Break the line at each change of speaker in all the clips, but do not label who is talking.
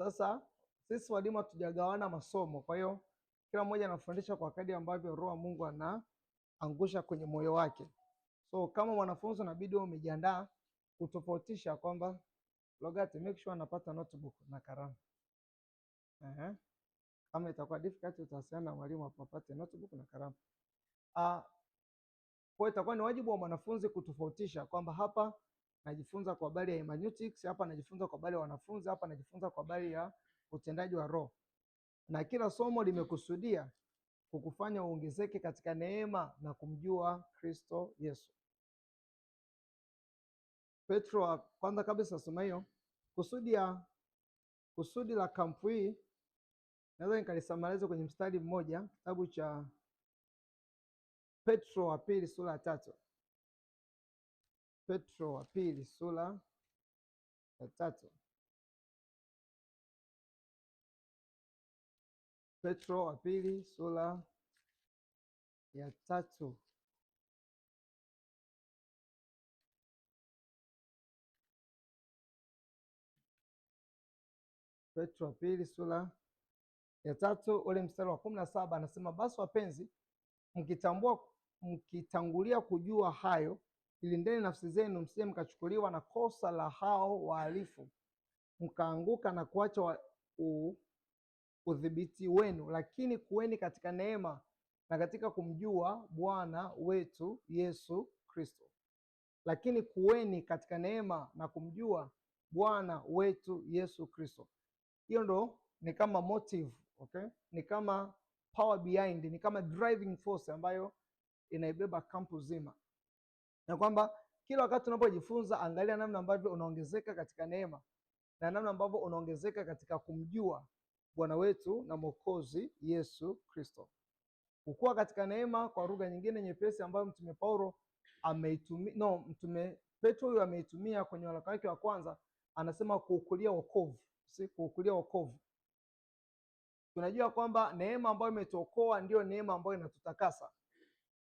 Sasa sisi walimu hatujagawana masomo, kwa hiyo kila mmoja anafundisha kwa kadri ambavyo Roho wa Mungu anaangusha kwenye moyo wake. So kama mwanafunzi unabidi umejiandaa kutofautisha kwamba Logati, make sure anapata notebook na kalamu. Kama itakuwa difficult utawasiliana na mwalimu apate notebook na kalamu. Kwa itakuwa ni wajibu wa mwanafunzi kutofautisha kwamba hapa najifunza kwa habari ya hermeneutics, hapa najifunza kwa habari ya wanafunzi, hapa najifunza kwa habari ya utendaji wa Roho. Na kila somo limekusudia kukufanya uongezeke katika neema na kumjua Kristo Yesu. Petro kwanza kabisa soma hiyo. Kusudi la kampu hii naweza nikalisamaliza kwenye mstari mmoja, kitabu cha Petro wa pili sura ya 3. Petro wa pili sura ya 3. Petro wa pili sura ya 3. Petro wa pili sura ya 3 ule mstari wa 17 anasema, basi wapenzi, mkitangulia kujua hayo, ilindeni nafsi zenu msije mkachukuliwa na kosa la hao wahalifu, mkaanguka na kuacha udhibiti wenu, lakini kuweni katika neema na katika kumjua Bwana wetu Yesu Kristo. Lakini kuweni katika neema na kumjua Bwana wetu Yesu Kristo. Hiyo ndo ni kama motive, okay? Ni kama power behind, ni kama driving force ambayo inaibeba kampu zima. Na kwamba kila wakati unapojifunza, angalia namna ambavyo unaongezeka katika neema na namna ambavyo unaongezeka katika kumjua Bwana wetu na Mwokozi Yesu Kristo. Kukua katika neema kwa lugha nyingine nyepesi ambayo Mtume Paulo ameitumia, Mtume Petro huyu ameitumia kwenye waraka wake wa kwanza, anasema kuukulia wokovu. Kuukulia wokovu. Tunajua kwamba neema ambayo imetuokoa ndio neema ambayo inatutakasa.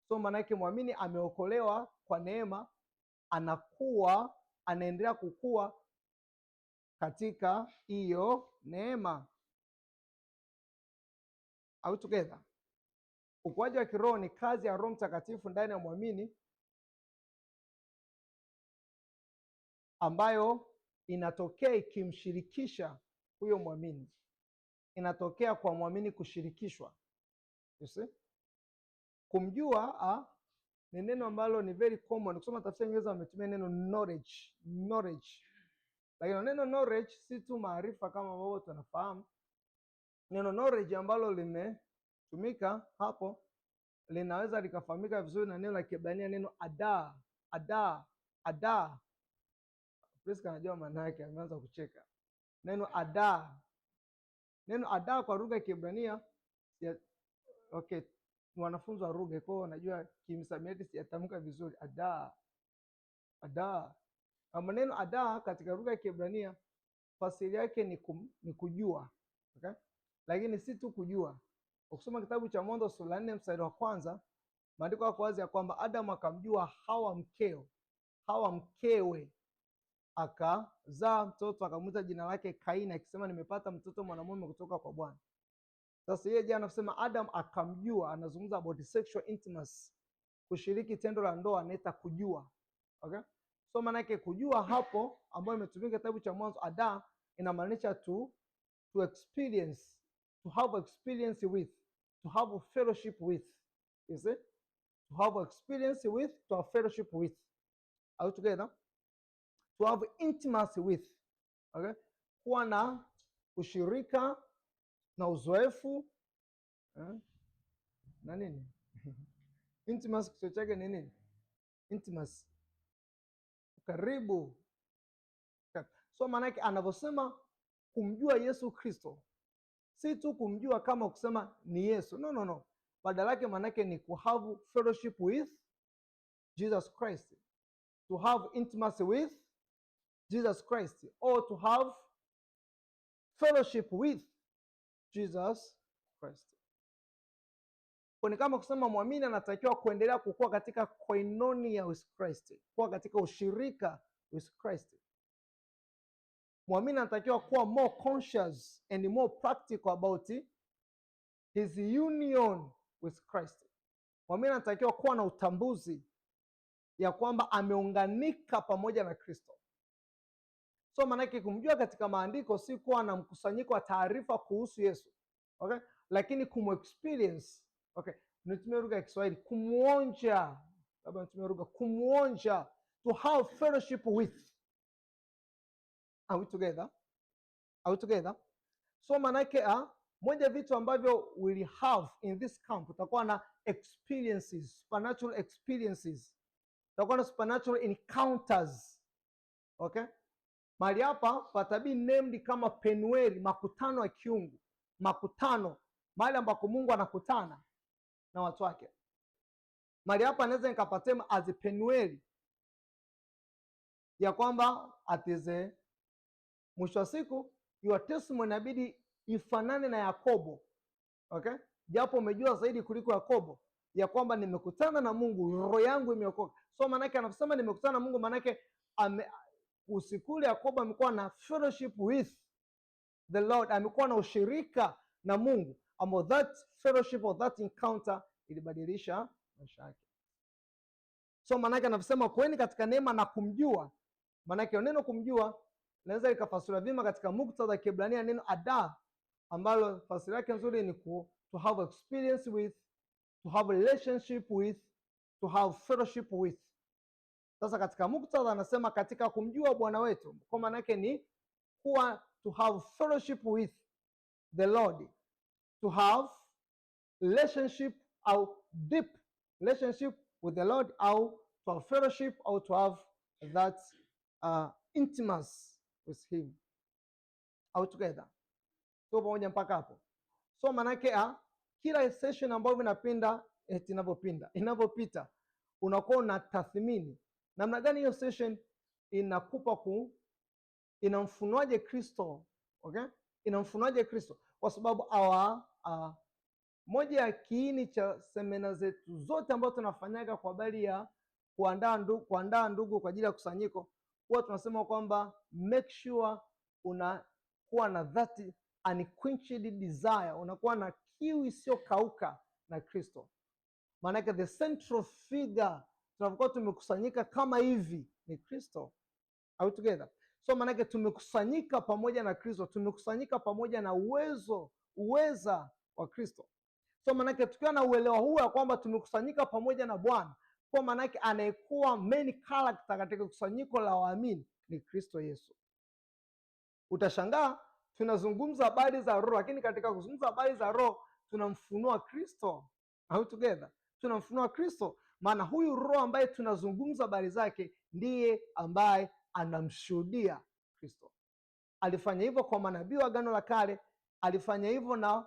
So maana yake muamini ameokolewa kwa neema, anaendelea kukua katika hiyo neema. Are we together? Ukuaji wa kiroho ni kazi ya Roho Mtakatifu ndani ya muamini ambayo inatokea ikimshirikisha huyo muamini. Inatokea kwa muamini kushirikishwa. You see? Kumjua ni neno ambalo ni very common. Kusoma tafsiri Ingereza wametumia neno knowledge. Lakini neno knowledge si tu maarifa kama ambavyo tunafahamu. Neno knowledge ambalo limetumika hapo linaweza likafahamika vizuri na neno la Kiebrania, neno ada. Priska anajua maana yake, ameanza kucheka. Neno ada kwa lugha ya Kiebrania, okay, wanafunzi wa lugha kwa wanajua kimsamiati siyatamka vizuri. Ada. Maneno ada katika lugha ya Kiebrania fasili yake ni kujua, okay? Lakini si tu kujua. Ukisoma kitabu cha Mwanzo sura 4 mstari wa 1, maandiko yako wazi ya kwamba Adamu akamjua Hawa mkewe, akazaa mtoto akamwita jina lake Kaini, akisema nimepata mtoto mwanamume kutoka kwa Bwana. Sasa yeye jana anasema Adam akamjua, anazungumza about sexual intimacy, kushiriki tendo la ndoa, anaita kujua. Okay? So maana yake kujua hapo ambayo imetumika kitabu cha Mwanzo ada inamaanisha to experience, to have experience with, to have fellowship with. You see? To have experience with, to have fellowship with. Are we together? To have intimacy with. Okay? Kuwa na ushirika na uzoefu na nini? Intimacy kichwa chake ni nini? Intimacy, karibu. So maana yake anavyosema kumjua Yesu Kristo, si tu kumjua kama kusema ni Yesu, no. Badala yake maana yake ni to have fellowship with Jesus Christ, to have intimacy with Jesus Christ, or to have fellowship with Jesus Christ. Kwa kama kusema muamini anatakiwa kuendelea kukua katika koinonia with Christ, kuwa katika ushirika with Christ. Muamini anatakiwa kuwa more conscious and more practical about his union with Christ. Muamini anatakiwa kuwa na utambuzi ya kwamba ameunganika pamoja na Kristo. So maanake kumjua katika maandiko si kuwa na mkusanyiko wa taarifa kuhusu Yesu, okay? Lakini kumexperience, okay? Nitumie lugha ya Kiswahili, kumuonja, labda nitumie lugha kumuonja, to have fellowship with. Are we together? Are we together? So maanake moja vitu ambavyo we'll have in this camp, utakuwa na experiences, supernatural experiences, utakuwa na supernatural encounters, okay? Mahali hapa patabii named kama Penueli, makutano ya kiungu, makutano, mahali ambako Mungu anakutana na watu wake. Mahali hapa naweza nikapatema as a Penueli, ya kwamba atize mwisho wa siku your testimony inabidi ifanane na Yakobo, okay? Japo umejua zaidi kuliko Yakobo, ya kwamba nimekutana na Mungu, roho yangu imeokoka. So maanake anaposema nimekutana na Mungu, maanake usikule Yakobo amekuwa na fellowship with the Lord, amekuwa na ushirika na Mungu, ambao that fellowship or that encounter ilibadilisha maisha yake. So maanake anaposema kweni katika neema na kumjua, maanake neno kumjua naweza likafasiriwa vima katika muktadha wa Kiebrania neno ada, ambalo fasiri yake nzuri ni to have experience with, to have relationship with, to have fellowship with. Sasa katika muktadha anasema katika kumjua Bwana wetu, kwa maana yake ni kuwa to have fellowship with the Lord, to have relationship au deep relationship with the Lord, au to have fellowship, au to have that intimacy with him. Au together. So pamoja mpaka hapo. So manake kila session ambayo inapinda inavyopita unakuwa unatathmini namna gani hiyo session inakupa inamfunuaje Kristo, okay? Inamfunuaje Kristo, kwa sababu moja ya kiini cha semina zetu zote ambazo tunafanyaga kwa habari ya kuandaa ndugu kwa ajili ya kusanyiko, huwa tunasema kwamba make sure unakuwa na that unquenched desire, unakuwa na kiu isiyokauka na Kristo. Maanake the central figure tunapokuwa tumekusanyika kama hivi ni Kristo. Are we together? So maanake tumekusanyika pamoja na Kristo, tumekusanyika pamoja na uweza wa Kristo. So maanake tukiwa na uelewa huu ya kwamba tumekusanyika pamoja na Bwana, kwa maanake anayekuwa main character katika kusanyiko la waamini ni Kristo Yesu. Utashangaa tunazungumza habari za roho, lakini katika kuzungumza habari za roho tunamfunua Kristo. Are we together? Tunamfunua Kristo, maana huyu roho ambaye tunazungumza habari zake ndiye ambaye anamshuhudia Kristo. Alifanya hivyo kwa manabii wa Agano la Kale, alifanya hivyo na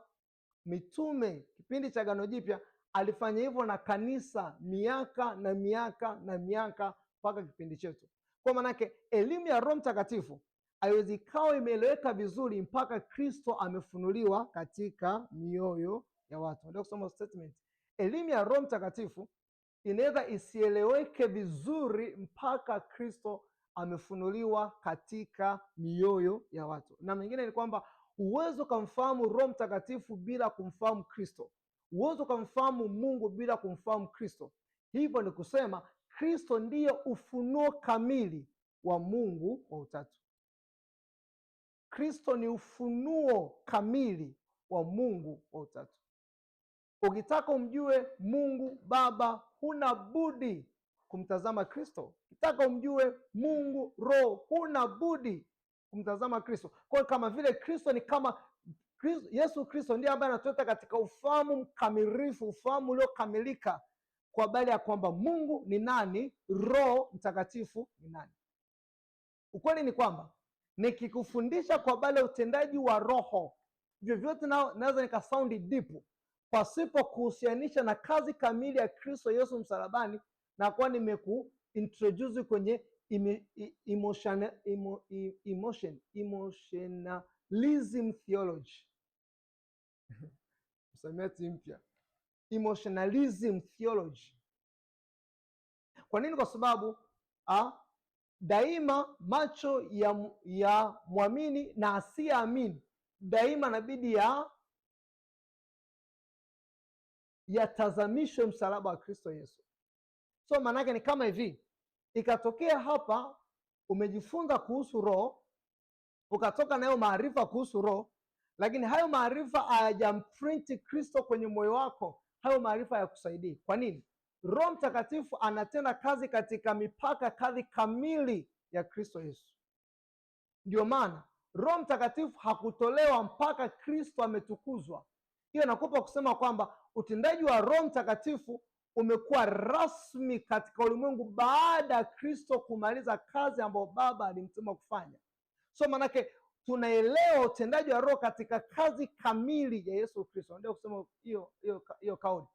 mitume kipindi cha Agano Jipya, alifanya hivyo na kanisa miaka na miaka na miaka mpaka kipindi chetu. Kwa maanake elimu ya Roho Mtakatifu haiwezi ikawa imeeleweka vizuri mpaka Kristo amefunuliwa katika mioyo ya watu. Ndio kusoma statement, elimu ya Roho Mtakatifu inaweza isieleweke vizuri mpaka Kristo amefunuliwa katika mioyo ya watu. Na mengine ni kwamba huwezi ukamfahamu Roho Mtakatifu bila kumfahamu Kristo. Huwezi ukamfahamu Mungu bila kumfahamu Kristo. Hivyo ni kusema Kristo ndiye ufunuo kamili wa Mungu wa Utatu. Kristo ni ufunuo kamili wa Mungu wa Utatu. Ukitaka umjue Mungu Baba, huna budi kumtazama Kristo. Ukitaka umjue Mungu Roho, huna budi kumtazama Kristo. Kwa hiyo kama vile Kristo ni kama Yesu Kristo ndiye ambaye anatuweka katika ufahamu mkamilifu, ufahamu uliokamilika kwa habari ya kwamba Mungu ni nani, Roho Mtakatifu ni nani. Ukweli ni kwamba nikikufundisha kwa habari ya utendaji wa Roho, vyovyote naweza nikasaundi deep pasipo kuhusianisha na kazi kamili ya Kristo Yesu msalabani, na kwa nimekuintroduce kwenye emotionalism theology. Msamiati mpya, emotionalism theology. Kwa nini? Kwa sababu daima macho ya mwamini na asiyeamini daima inabidi yatazamishwe msalaba wa Kristo Yesu. So maanake ni kama hivi, ikatokea hapa umejifunza kuhusu Roho, ukatoka nayo maarifa kuhusu Roho, lakini hayo maarifa hayajamprinti Kristo kwenye moyo wako, hayo maarifa hayakusaidii. Kwa nini? Roho Mtakatifu anatenda kazi katika mipaka kadhi kamili ya Kristo Yesu. Ndio maana Roho Mtakatifu hakutolewa mpaka Kristo ametukuzwa. Hiyo inakupa kusema kwamba utendaji wa Roho Mtakatifu umekuwa rasmi katika ulimwengu baada ya Kristo kumaliza kazi ambayo Baba alimtuma kufanya. So manake tunaelewa utendaji wa Roho katika kazi kamili ya Yesu Kristo. Ndio kusema hiyo kauli.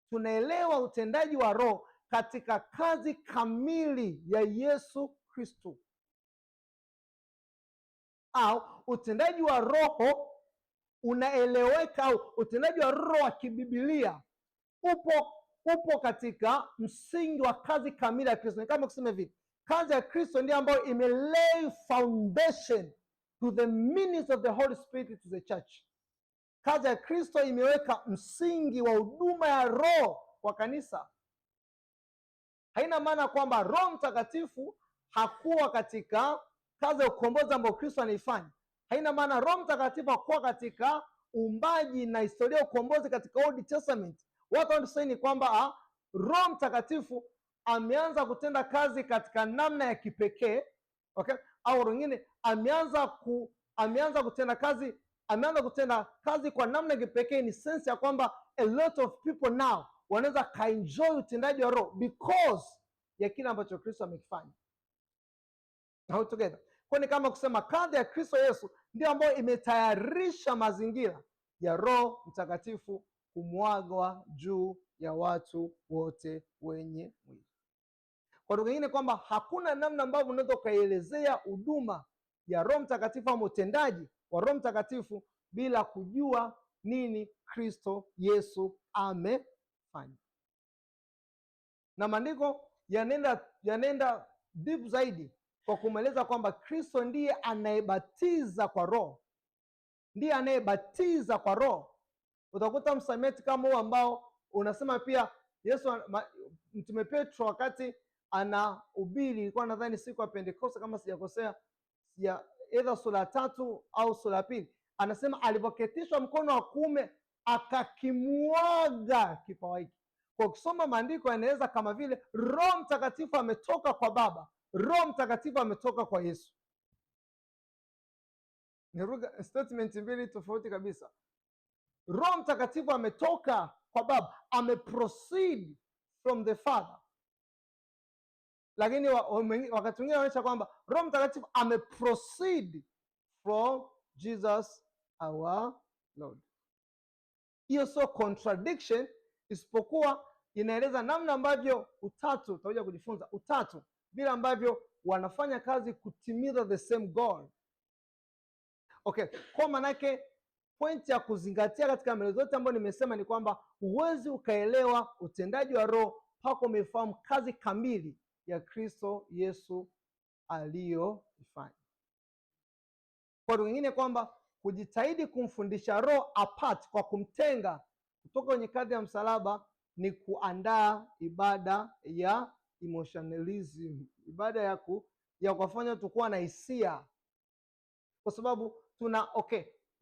Tunaelewa utendaji wa Roho katika kazi kamili ya Yesu Kristo. Au utendaji wa Roho unaeleweka, au utendaji wa Roho wa kibibilia upo katika msingi wa kazi kamili ya Kristo. Ni kama kusema hivi, kazi ya Kristo ndiyo ambayo imelay foundation to the ministry of the Holy Spirit to the church. Kazi ya Kristo imeweka msingi wa huduma ya Roho kwa kanisa. Haina maana kwamba Roho Mtakatifu hakuwa katika kazi ya ukombozi ambayo Kristo anaifanya. Haina maana Roho Mtakatifu hakuwa katika uumbaji na historia ya ukombozi katika Old Testament. Watu wanasema ni kwamba Roho Mtakatifu ameanza kutenda kazi katika namna ya kipekee, okay? Au wengine ameanza kutenda kazi kwa namna ya kipekee, ni sense ya kwamba a lot of people now wanaweza kaenjoy utendaji wa Roho because ya kile ambacho Kristo amekifanya. How together. Kwa ni kama kusema kazi ya Kristo Yesu ndio ambayo imetayarisha mazingira ya Roho Mtakatifu kumwagwa juu ya watu wote wenye mwili. Kwa lugha nyingine kwamba hakuna namna ambavyo unaweza kuelezea huduma ya Roho Mtakatifu au utendaji wa Roho Mtakatifu bila kujua nini Kristo Yesu amefanya. Na maandiko yanaenda deep zaidi kwa kumweleza kwamba Kristo ndiye anayebatiza kwa Roho. Ndiye anayebatiza kwa Roho. Utakuta msamiati kama huu ambao unasema pia Yesu, Mtume Petro wakati anahubiri, ilikuwa nadhani siku ya Pentekoste kama sijakosea, either sura 3 au sura 2, anasema alipoketishwa mkono wa kuume akakimwaga kipawa hiki. Kwa kusoma maandiko yanaeleza kama vile Roho Mtakatifu ametoka kwa Baba, Roho Mtakatifu ametoka kwa Yesu. Ni statement mbili tofauti kabisa. Roho Mtakatifu ametoka kwa Baba, ameproceed from the Father. Lakini wakati mwingine wanaonyesha kwamba Roho Mtakatifu ameproceed from Jesus our Lord. Hiyo sio contradiction, isipokuwa inaeleza namna ambavyo utatu, tutakuja kujifunza utatu vile ambavyo wanafanya kazi kutimiza the same goal. Okay, kwa manake point ya kuzingatia katika maelezo yote ambayo nimesema ni kwamba huwezi ukaelewa utendaji wa Roho mpaka umefahamu kazi kamili ya Kristo Yesu aliyoifanya. Kwa lugha nyingine kwamba kujitahidi kumfundisha Roho apart kwa kumtenga kutoka kwenye kazi ya msalaba ni kuandaa ibada ya emotionalism, ibada ya kufanya tukuwa na hisia, kwa sababu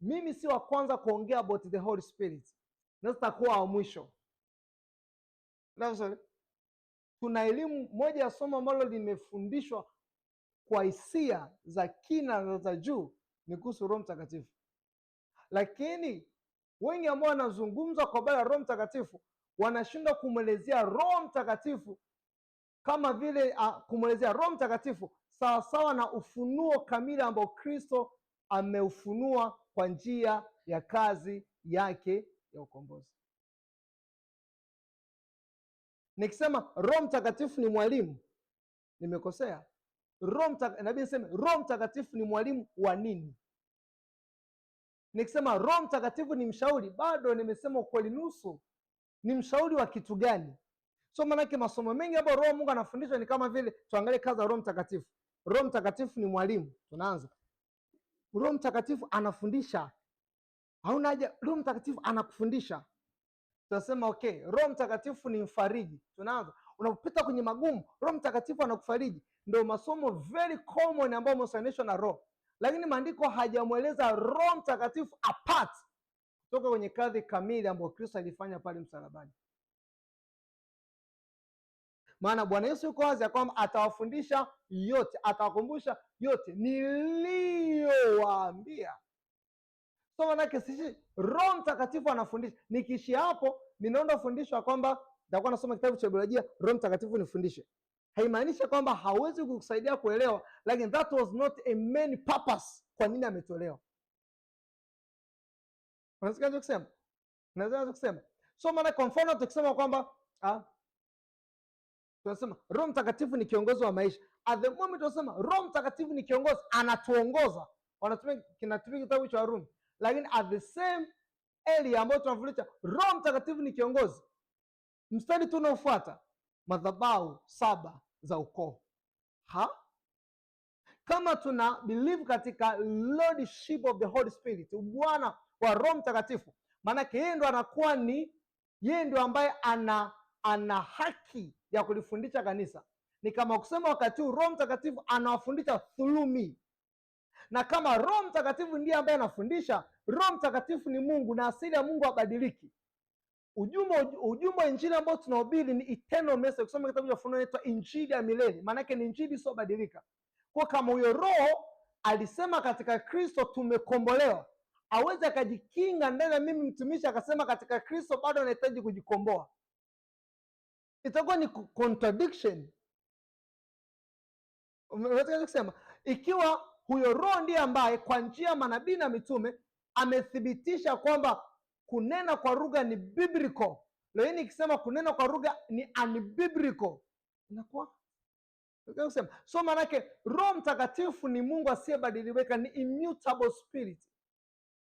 mimi si wa kwanza kuongea about the Holy Spirit, na sitakuwa wa mwisho. Tuna elimu moja ya somo ambalo limefundishwa kwa hisia za kina na za juu ni kuhusu Roho Mtakatifu, lakini wengi ambao wanazungumza kwa habari ya Roho Mtakatifu wanashindwa kumwelezea Roho Mtakatifu kama vile kumwelezea Roho Mtakatifu sawasawa na ufunuo kamili ambao Kristo ameufunua kwa njia ya kazi yake ya ukombozi. Nikisema Roho Mtakatifu ni mwalimu, nimekosea. Nabii niseme Roho Mtakatifu ni mwalimu wa nini? Nikisema Roho Mtakatifu ni mshauri, bado nimesema ukweli nusu. Ni mshauri wa kitu gani? So maanake masomo mengi ambayo Roho Mungu anafundisha ni kama vile tuangalie kazi ya Roho Mtakatifu. Roho Mtakatifu ni mwalimu. Tunaanza, Roho Mtakatifu anafundisha. Hauna haja, Roho Mtakatifu anakufundisha. Tunasema okay, Roho Mtakatifu ni mfariji. Tunaanza, unapopita kwenye magumu, Roho Mtakatifu anakufariji. Ndio masomo very common ambayo umesanishwa na Roho, lakini maandiko hajamweleza Roho Mtakatifu apart kutoka kwenye kazi kamili ambayo Kristo alifanya pale msalabani. Maana Bwana Yesu yuko wazi ya kwamba atawafundisha yote, atawakumbusha yote niliyowaambia. So manake sisi Roho Mtakatifu anafundisha. Nikiishia hapo, ninaenda fundishwa kwamba nitakuwa nasoma kitabu cha biolojia, Roho Mtakatifu nifundishe. Haimaanishi kwamba hawezi kukusaidia kuelewa, lakini that was not a main purpose kwa nini ametolewa. Unasikia kusema? Unaweza kusema. So maana kwa mfano tukisema kwamba tunasema Roho Mtakatifu ni kiongozi wa maisha. At the moment tunasema Roho Mtakatifu ni kiongozi, anatuongoza. Kinatumia kitabu cha Warumi. Lakini at the same area ambayo tunafundisha Roho Mtakatifu ni kiongozi, mstari tunaofuata madhabahu 7 za ukoo. Kama tuna believe katika lordship of the Holy Spirit, ubwana wa Roho Mtakatifu, maanake yeye ndo anakuwa yeye ndo ambaye ana haki ya kulifundisha kanisa. Ni kama kusema wakati huu Roho Mtakatifu anawafundisha through me. Na kama Roho Mtakatifu ndiye ambaye anafundisha, Roho Mtakatifu ni Mungu na asili ya Mungu habadiliki. Ujumbe wa injili ambao tunahubiri ni eternal message. Kusoma kitabu cha Ufunuo inaitwa injili ya milele, maana yake ni injili sio badilika. Kwa kama huyo Roho alisema katika Kristo tumekombolewa, aweze akajikinga ndani ya mimi mtumishi akasema katika Kristo bado anahitaji kujikomboa, itakuwa ni contradiction. Unaweza kusema ikiwa huyo Roho ndiye ambaye kwa njia ya manabii na mitume amethibitisha kwamba kunena kwa lugha ni biblical, leo nikisema kunena kwa lugha ni unbiblical, inakuwa kusema. So manake Roho Mtakatifu ni Mungu asiyebadilika, ni immutable spirit,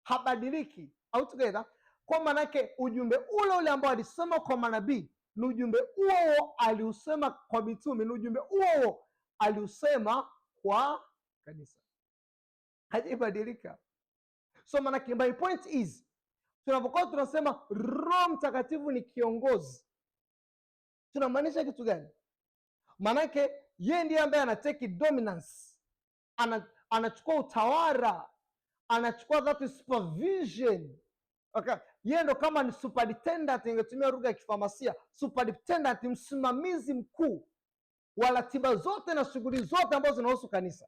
habadiliki. Au together, kwa manake ujumbe ule ule ambao alisema kwa manabii ni ujumbe huo aliusema kwa mitume, ni ujumbe huo aliusema kwa kanisa, hajibadilika. So manake my point is, tunapokuwa tunasema Roho Mtakatifu ni kiongozi, tunamaanisha kitu gani? Manake yeye ndiye ambaye anatake dominance, anachukua utawala, anachukua that supervision. Okay, yeye ndo kama ni superintendent, ingetumia lugha ya kifamasia, superintendent, msimamizi mkuu wa ratiba zote na shughuli zote ambazo zinahusu kanisa.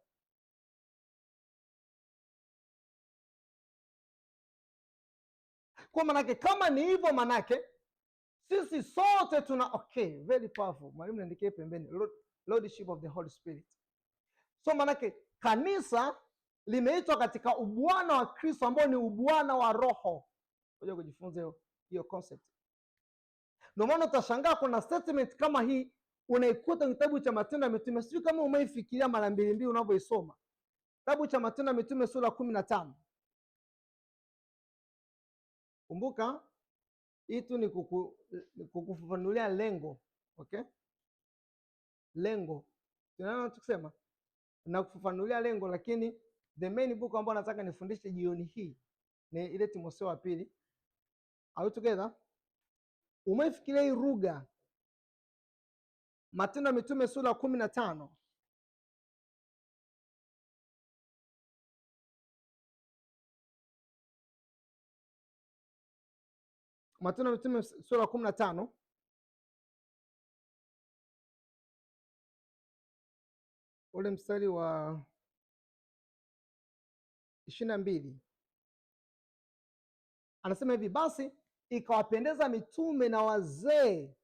Kwa manake kama ni hivyo, manake sisi sote tuna okay, very powerful. Mwalimu niandikie pembeni, lordship of the Holy Spirit. So manake kanisa limeitwa katika ubwana wa Kristo ambao ni ubwana wa Roho. Ngoja kujifunza hiyo concept. Ndio maana utashangaa kuna statement kama hii unaikuta kitabu cha Matendo ya Mitume. Sijui kama umeifikiria mara mbili unavyoisoma kitabu cha Matendo ya Mitume sura 15. Kumbuka hii tu ni kukufafanulia lengo, okay? Lengo tunaona tukisema na kufafanulia lengo, lakini the main book ambayo nataka nifundishe jioni hii ni ile Timotheo wa pili. Are we together? Umeifikiria hii lugha Matendo ya Mitume sura 15? Matendo ya Mitume sura 15 ule mstari wa 22 anasema hivi: basi ikawapendeza mitume na wazee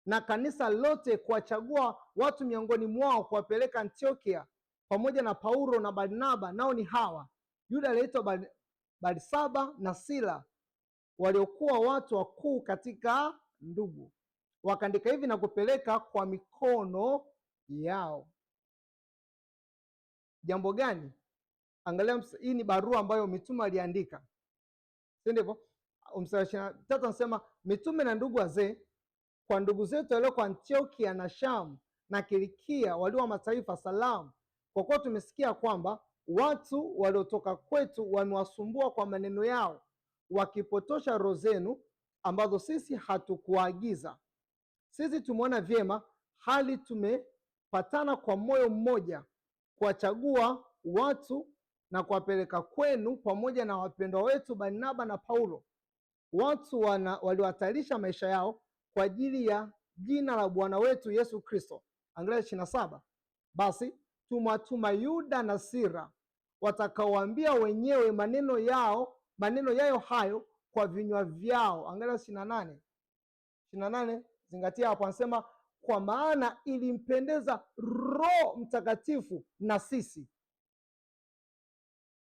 na kanisa lote kuwachagua watu miongoni mwao kuwapeleka Antiokia pamoja na Paulo na Barnaba, nao ni hawa: Yuda aliyeitwa Barsaba na Sila, waliokuwa watu wakuu katika ndugu. Wakaandika hivi na kupeleka kwa mikono yao. Jambo gani? Angalia, hii ni barua ambayo mitume aliandika, si ndivyo? Mstari 23 anasema mitume na ndugu wazee, kwa ndugu zetu walio kwa Antiokia na Shamu na Kilikia walio wa mataifa, salamu kwa kuwa tumesikia kwamba watu waliotoka kwetu wamewasumbua kwa maneno yao, wakipotosha roho zenu ambazo sisi hatukuagiza. Sisi tumeona vyema, hali tumepatana kwa moyo mmoja kuwachagua watu na kuwapeleka kwenu pamoja na wapendwa wetu Barnaba na Paulo, watu waliohatarisha maisha yao kwa ajili ya jina la Bwana wetu Yesu Kristo. Angalia 27. Basi tumwatuma Yuda na Sira, watakaoambia wenyewe maneno yayo hayo kwa vinywa vyao. Angalia 28. 28, zingatia hapo, anasema kwa maana ilimpendeza Roho Mtakatifu na sisi.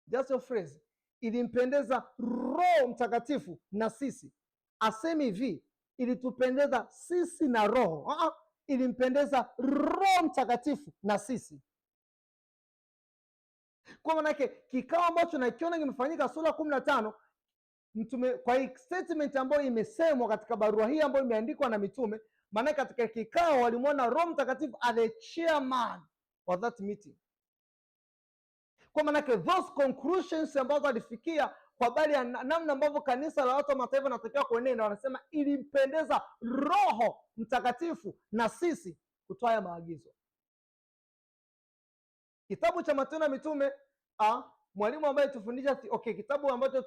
Just a phrase, ilimpendeza Roho Mtakatifu na sisi. Asemi hivi ilitupendeza sisi na Roho, ilimpendeza Roho Mtakatifu na sisi. Kwa maana yake kikao ambacho nakiona kimefanyika sura 15 mtume, kwa hii statement ambayo imesemwa katika barua hii ambayo imeandikwa na mitume, maana katika kikao walimwona Roho Mtakatifu as the chairman of that meeting. Kwa maana yake those conclusions ambazo alifikia kwa habari ya namna ambavyo kanisa la watu wa mataifa linatakiwa kuenenda, wanasema ilimpendeza Roho Mtakatifu na sisi kutoa haya maagizo. Kitabu cha Matendo ya Mitume, mwalimu ambaye tufundisha kitabu ambacho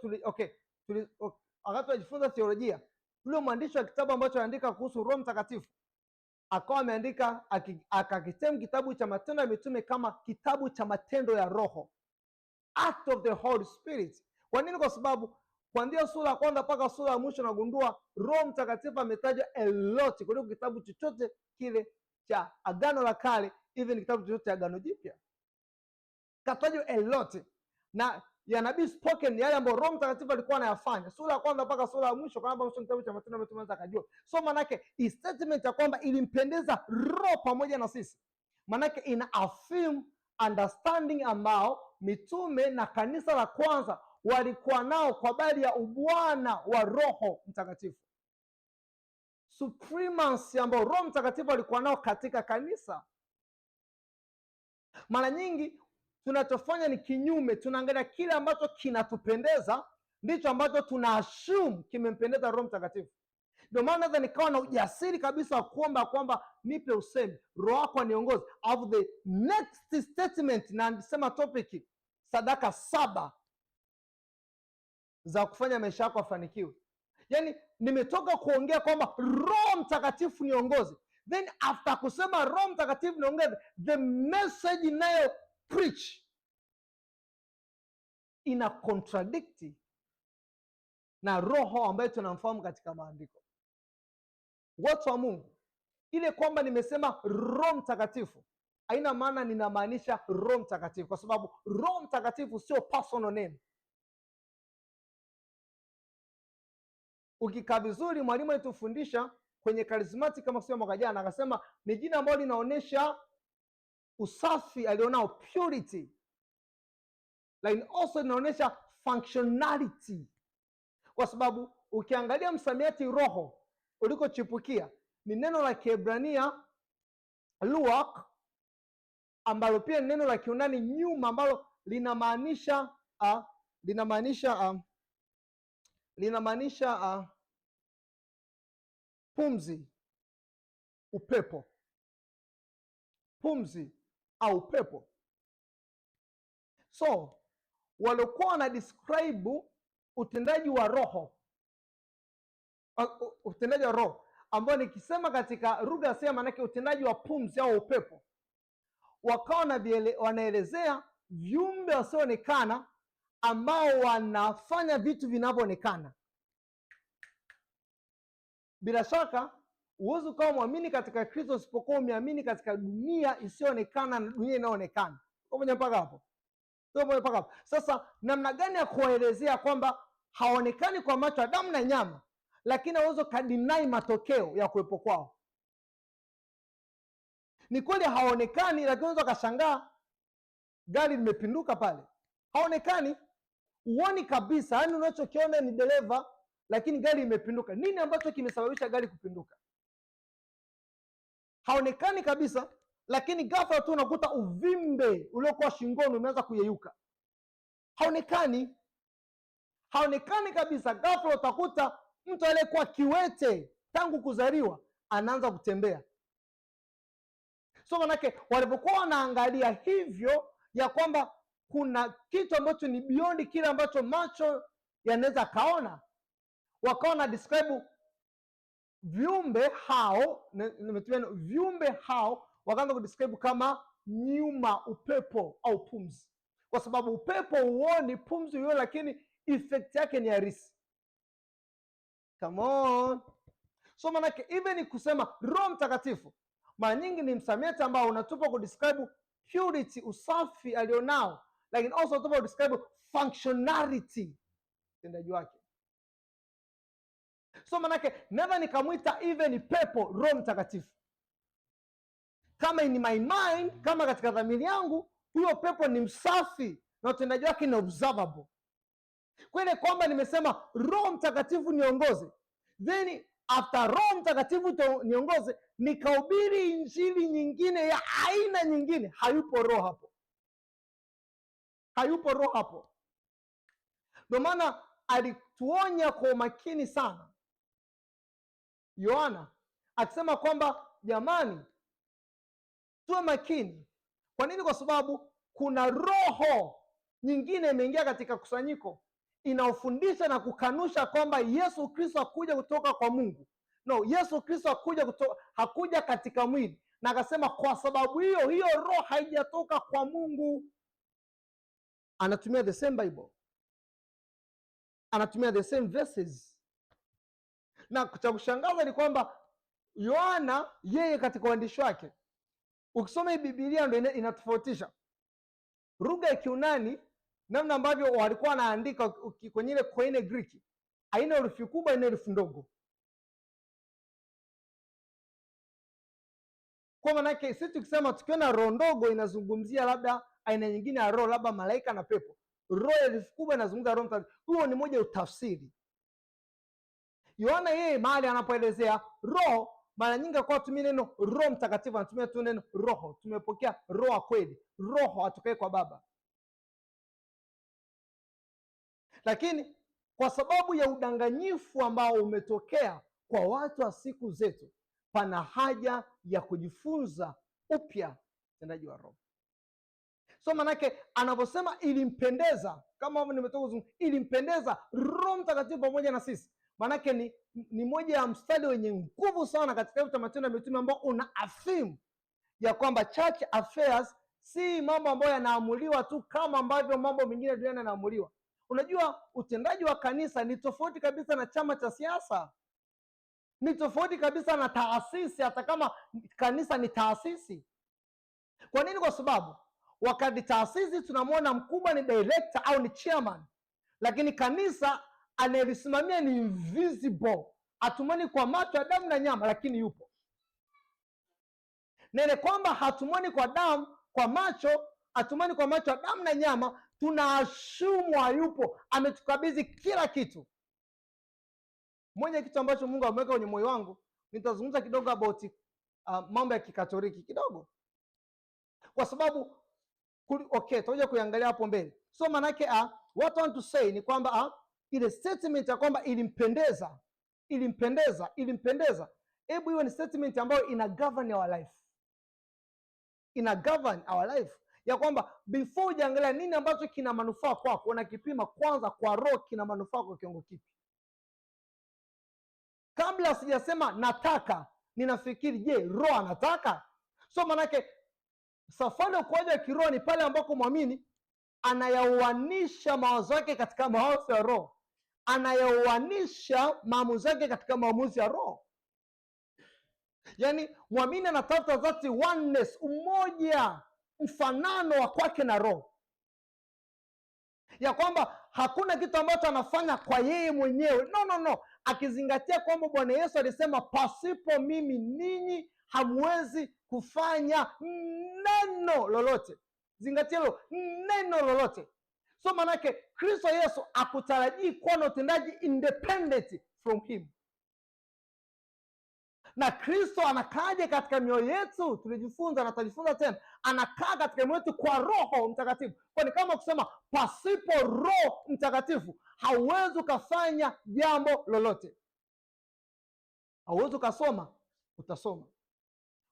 wakati tunajifunza theolojia, yule mwandishi wa kitabu ambacho anaandika kuhusu Roho Mtakatifu akawa ameandika akakitemu kitabu cha Matendo ya Mitume kama kitabu cha matendo ya Roho, Act of the Holy Spirit. Kwa nini? Kwa sababu kuanzia sura ya kwanza mpaka sura ya mwisho nagundua Roho Mtakatifu ametajwa a lot kuliko kitabu chochote kile cha Agano la Kale, even kitabu chochote cha Agano Jipya katajwa a lot, na yanabii spoken yale ambayo Roho Mtakatifu alikuwa anayafanya sura ya kwanza mpaka sura ya mwisho, kama mwisho kitabu cha Matendo ya Mitume akajua. So manake i statement ya kwamba ilimpendeza Roho pamoja na sisi, manake ina affirm understanding ambao mitume na kanisa la kwanza walikuwa nao kwa habari ya ubwana wa Roho Mtakatifu, supremacy ambao Roho Mtakatifu alikuwa nao katika kanisa. Mara nyingi tunachofanya ni kinyume, tunaangalia kile ambacho kinatupendeza ndicho ambacho tuna assume kimempendeza Roho Mtakatifu. Ndio maana naweza nikawa na ujasiri kabisa wa kuomba kwamba nipe usemi, Roho wako aniongoze, of the next statement na nisema topic sadaka 7 za kufanya maisha yako afanikiwe. Yaani nimetoka kuongea kwamba Roho Mtakatifu niongoze, then after kusema Roho Mtakatifu niongoze, the message inayo preach ina contradict na Roho ambayo tunamfahamu katika maandiko. Watu wa Mungu, ile kwamba nimesema Roho Mtakatifu haina maana ninamaanisha Roho Mtakatifu, kwa sababu Roho Mtakatifu sio personal name. Ukikaa vizuri, mwalimu alitufundisha kwenye charismatic kama sio mwaka jana, akasema ni jina ambalo linaonyesha usafi alionao, purity, lakini also linaonyesha functionality, kwa sababu ukiangalia msamiati roho ulikochipukia ni neno la Kiebrania ruach, ambalo pia ni neno la Kiunani nyuma, ambalo linamaanisha pumzi, upepo, pumzi au upepo. So walikuwa wana describe utendaji wa roho, utendaji wa roho ambao nikisema katika lugha ya sema manake utendaji wa pumzi au upepo, wakawa wanaelezea viumbe wasioonekana ambao wanafanya vitu vinavyoonekana. Bila shaka huwezi ukawa mwamini katika Kristo usipokuwa umeamini katika dunia isiyoonekana na dunia inayoonekana. Uko mpaka hapo? Sasa namna gani ya kuelezea kwamba haonekani kwa macho ya damu na nyama, lakini hauwezi kadinai matokeo ya kuwepo kwao? Ni kweli haonekani, lakini unaweza ukashangaa gari limepinduka pale. Haonekani, uoni kabisa, yaani unachokiona ni dereva lakini gari imepinduka. Nini ambacho kimesababisha gari kupinduka? Haonekani kabisa, lakini ghafla tu unakuta uvimbe uliokuwa shingoni umeanza kuyeyuka. Haonekani kabisa. Ghafla utakuta mtu aliyekuwa kiwete tangu kuzaliwa anaanza kutembea. So manake walipokuwa wanaangalia hivyo ya kwamba kuna kitu ambacho ni beyond kile ambacho macho yanaweza kaona, wakawa na describe viumbe hao, nimetumia viumbe hao, wakaanza kudescribe kama nyuma upepo au pumzi, kwa sababu upepo huoni, pumzi huoni, lakini effect yake ni harisi. Come on. So manake even kusema Roho Mtakatifu mara nyingi ni msamiati ambao unatupa kudescribe purity, usafi alionao, lakini also unatupa kudescribe functionality, utendaji wake. So manake never nikamwita even pepo Roho Mtakatifu. Kama in my mind, kama katika dhamiri yangu, huyo pepo ni msafi na utendaji wake ni observable. Kwani kwamba nimesema Roho Mtakatifu niongoze, then after Roho Mtakatifu niongoze nikahubiri injili nyingine ya aina nyingine, hayupo Roho hapo, hayupo Roho hapo. Ndio maana alituonya kwa umakini sana Yohana akisema kwamba jamani, tuwe makini. Kwa nini? Kwa sababu kuna roho nyingine imeingia katika kusanyiko inaofundisha na kukanusha kwamba Yesu Kristo hakuja kutoka kwa Mungu. No, Yesu Kristo hakuja katika mwili, na akasema kwa sababu hiyo roho haijatoka kwa Mungu. Anatumia the same Bible, anatumia the same verses, na cha kushangaza ni kwamba Yohana yeye katika uandishi wake, ukisoma hii Biblia ndio inatofautisha lugha ya Kiunani, namna ambavyo walikuwa wanaandika kwenye ile Koine Greek, haina herufi kubwa, haina herufi ndogo. Kwa maana yake sisi tukisema tukiona roho ndogo inazungumzia labda aina nyingine ya roho, labda malaika na pepo. Roho ya herufi kubwa inazungumza Roho Mtakatifu. Huo ni moja ya utafsiri. Yohana yeye mahali anapoelezea roho, mara nyingi kwa tumia neno Roho Mtakatifu, anatumia tu neno roho. Tumepokea roho kweli, roho atokaye kwa Baba. Lakini kwa sababu ya udanganyifu ambao umetokea kwa watu wa siku zetu, pana haja ya kujifunza upya utendaji wa roho. So manake anaposema ilimpendeza, kama hapo nimetoka kuzungumza, ilimpendeza Roho Mtakatifu pamoja na sisi, manake ni moja ya mstari wenye nguvu sana katika kitabu cha Matendo ya Mitume ambao una affirm ya kwamba church affairs si mambo ambayo yanaamuliwa tu kama ambavyo mambo mengine duniani yanaamuliwa. Unajua utendaji wa kanisa ni tofauti kabisa na chama cha siasa, ni tofauti kabisa na taasisi, hata kama kanisa ni taasisi. Kwa nini? Kwa sababu wakati taasisi tunamwona mkubwa ni director au ni chairman, lakini kanisa anayelisimamia ni invisible, hatumwoni kwa macho ya damu na nyama, lakini yupo. Nene kwamba hatumwoni kwa damu, kwa macho, hatumwoni kwa macho ya damu na nyama, tunaashumwa yupo, ametukabidhi kila kitu. Moja kitu ambacho Mungu ameweka kwenye moyo wangu, nitazungumza kidogo about mambo ya Kikatoliki kidogo, kwa sababu okay, tutakuja kuangalia hapo mbele. So manake what I want to say ni kwamba ile statement ya kwamba ilimpendeza. Hebu hiyo ni statement ambayo ina govern our life, ina govern our life, ya kwamba before ujaangalia nini ambacho kina manufaa kwako, unakipima kwanza kwa roho kina manufaa kwa kiwango kipi. Kabla sijasema nataka, ninafikiri je, roho anataka? So manake safari ya ukuaji wa kiroho ni pale ambako mwamini anayauanisha mawazo yake katika mawazo ya roho, anayauanisha maamuzi yake katika maamuzi ya roho. Yaani mwamini anatafuta that oneness, umoja, mfanano wa kwake na roho, ya kwamba hakuna kitu ambacho anafanya kwa yeye mwenyewe, no, akizingatia kwamba Bwana Yesu alisema pasipo mimi ninyi hamwezi kufanya neno lolote. Zingatia hilo, neno lolote. So manake Kristo Yesu akutarajii kuwa na utendaji independent from him. Na Kristo anakaje katika mioyo yetu? Tulijifunza na tutajifunza tena, anakaa katika mioyo yetu kwa Roho Mtakatifu. Kwani kama kusema pasipo Roho Mtakatifu hauwezi ukafanya jambo lolote. Hauwezi ukasoma, utasoma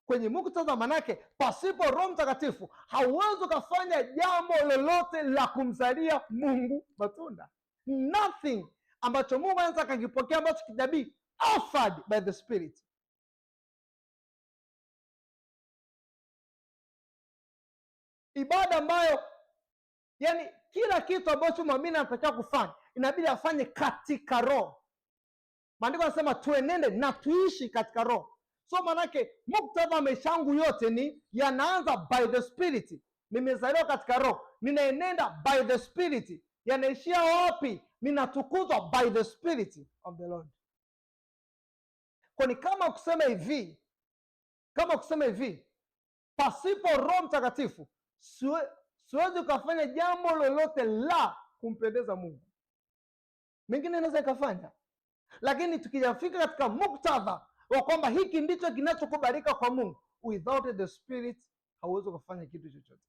kwenye muktadha, manake pasipo Roho Mtakatifu hauwezi ukafanya jambo lolote la kumzalia Mungu matunda. Nothing ambacho Mungu anaweza akakipokea ambacho kitabii offered by the Spirit. Ibada ambayo yani kila kitu ambacho muumini anatakiwa kufanya inabidi afanye katika Roho. Maandiko yanasema tuenende na tuishi katika Roho. So manake muktadha maisha yangu yote ni yanaanza by the Spirit. Nimezaliwa katika Roho, ninaenenda by the Spirit. Yanaishia wapi? Ninatukuzwa by the Spirit of the Lord. Kwani kama kusema hivi, pasipo Roho Mtakatifu siwezi ukafanya jambo lolote la kumpendeza Mungu. Mengine inaweza ikafanya, lakini tukijafika katika muktadha wa kwamba hiki ndicho kinachokubalika kwa Mungu, without the Spirit hauwezi ukafanya kitu chochote.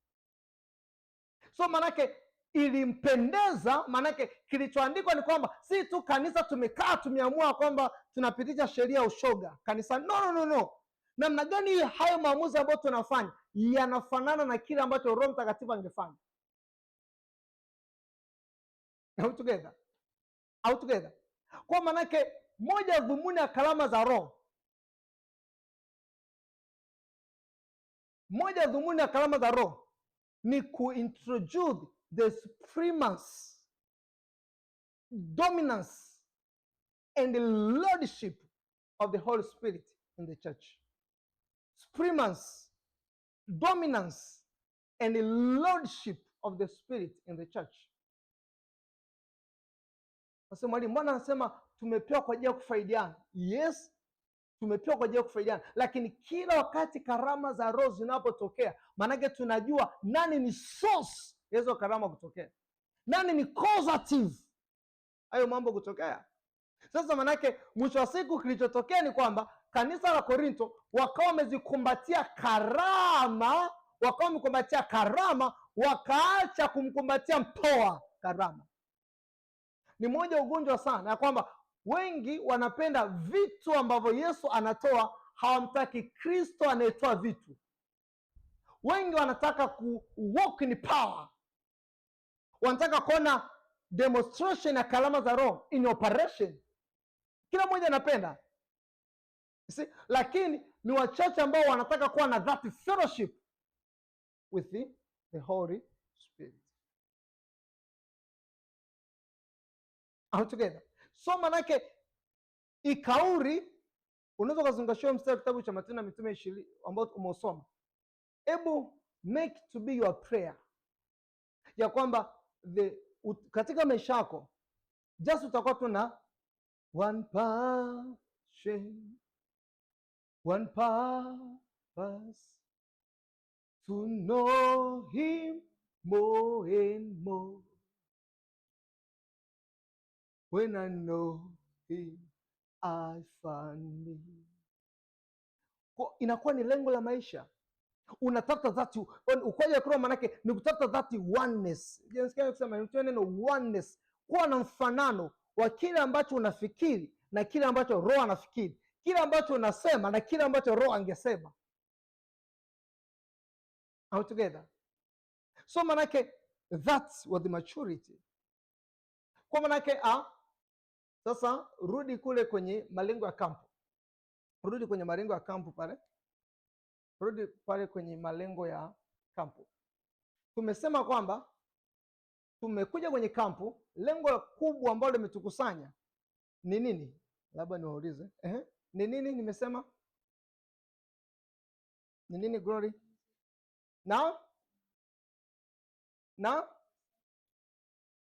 So manake ilimpendeza, manake kilichoandikwa ni kwamba si tu kanisa tumekaa tumeamua kwamba tunapitisha sheria ya ushoga kanisa. No. Namna gani hayo maamuzi ambayo tunafanya yanafanana na kile ambacho Roho Mtakatifu angefanya? Out together. Kwa manake moja dhumuni ya karama za Roho, ni kuintroduce the supremacy, dominance and the lordship of the Holy Spirit in the church. Supremacy, dominance and the lordship of the Spirit in the church. Sasa mwalimu, mbona anasema tumepewa kwa ajili ya kufaidiana? Yes, tumepewa kwa ajili ya kufaidiana, lakini kila wakati karama za Roho zinapotokea, maanake tunajua nani ni source ya hizo karama kutokea, nani ni causative hayo mambo kutokea. Sasa maanake mwisho wa siku kilichotokea ni kwamba kanisa la Korinto wakawa wamezikumbatia karama, wakaacha kumkumbatia mtoa karama. Ni moja ugonjwa sana ya kwamba wengi wanapenda vitu ambavyo Yesu anatoa, hawamtaki Kristo anayetoa vitu. Wengi wanataka ku walk in power, wanataka kuona demonstration ya karama za Roho in operation. Kila mmoja anapenda, lakini ni wachache ambao wanataka kuwa na that fellowship with the Holy Spirit. All together. So manake ikauri, unaweza kuzungashia mstari kitabu cha Matendo ya Mitume 20 ambao umeusoma. Hebu make to be your prayer ya kwamba katika maisha yako just utakuwa tuna one passion, one purpose, to know him more and more. When I know him, I find me. Kwa inakuwa ni lengo la maisha. Unatafuta dhati, ukoja kwa manake ni kutafuta dhati oneness. Jinsi kusema neno oneness, kuwa na mfanano wa kile ambacho unafikiri na kile ambacho Roho anafikiri, kile ambacho unasema na kile ambacho Roho angesema. All together. So manake that's what the maturity. Kwa manake sasa rudi kule kwenye malengo ya kampu. Rudi kwenye malengo ya kampu pale. Rudi pale kwenye malengo ya kampu. Tumesema kwamba tumekuja kwenye kampu, lengo kubwa ambalo limetukusanya ni nini? Labda niwaulize. Ni nini nimesema? Ni nini Glory? Na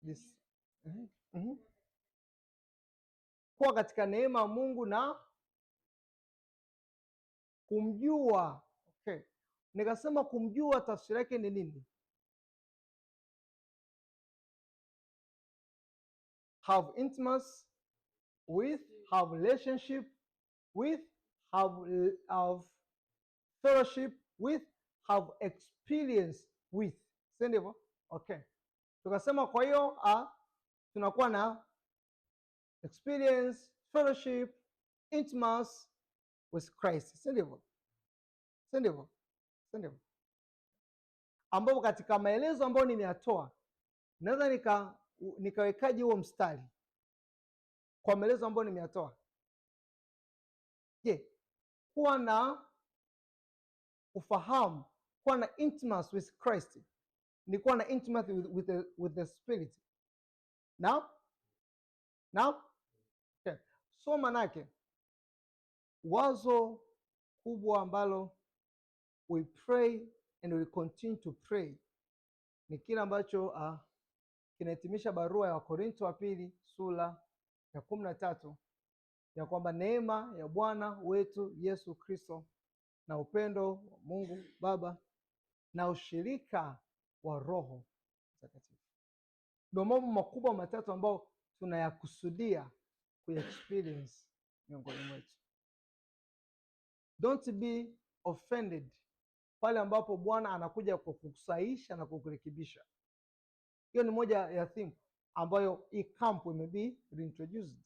this. Kuwa katika neema ya Mungu na kumjua. Okay. Nikasema kumjua tafsiri yake ni nini? Have intimacy with, have relationship with, have fellowship with, have experience with, si ndivyo? Okay, tukasema kwa hiyo tunakuwa na experience, fellowship, intimacy with Christ, si ndivyo? Si ndivyo? Si ndivyo? Ambapo katika maelezo ambayo nimeyatoa naweza nikawekaje huo mstari kwa maelezo ambayo nimeyatoa? Je, kuwa na ufahamu, kuwa na intimacy with Christ ni kuwa na intimacy with the Spirit. Now? Okay. So manake wazo kubwa ambalo we pray and we continue to pray ni kile ambacho kinahitimisha barua ya Wakorintho wa pili sura ya 13 ya kwamba neema ya Bwana wetu Yesu Kristo na upendo wa Mungu Baba na ushirika wa Roho Mtakatifu ndio mambo makubwa matatu ambayo tunayakusudia kuexperience miongoni mwetu. Don't be offended pale ambapo Bwana anakuja kukusahisha na kukurekebisha. Hiyo ni moja ya theme ambayo hii camp maybe reintroduced.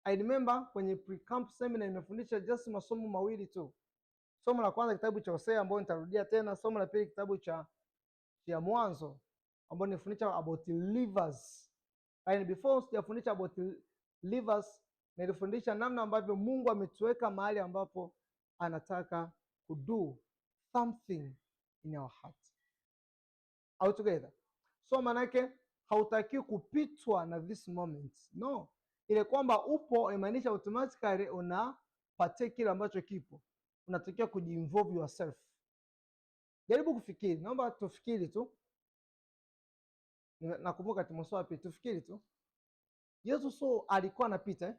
I remember kwenye pre-camp seminar nimefundisha just masomo mawili tu. Somo la kwanza kitabu cha Hosea ambayo nitarudia tena, somo la pili kitabu cha Mwanzo ambayo nilifundisha about livers. And before sijafundisha about livers, nilifundisha namna ambavyo Mungu ametuweka mahali ambapo anataka to do something in our heart. All together. So manake hautaki kupitwa na this moment. No. Ile kwamba upo imaanisha automatically unapata kile ambacho kipo. Unatakiwa kujiinvolve yourself. Jaribu kufikiri. Naomba tufikiri tu. Nakumbuka Timotheo wa pili, tufikiri tu. Yesu alikuwa anapita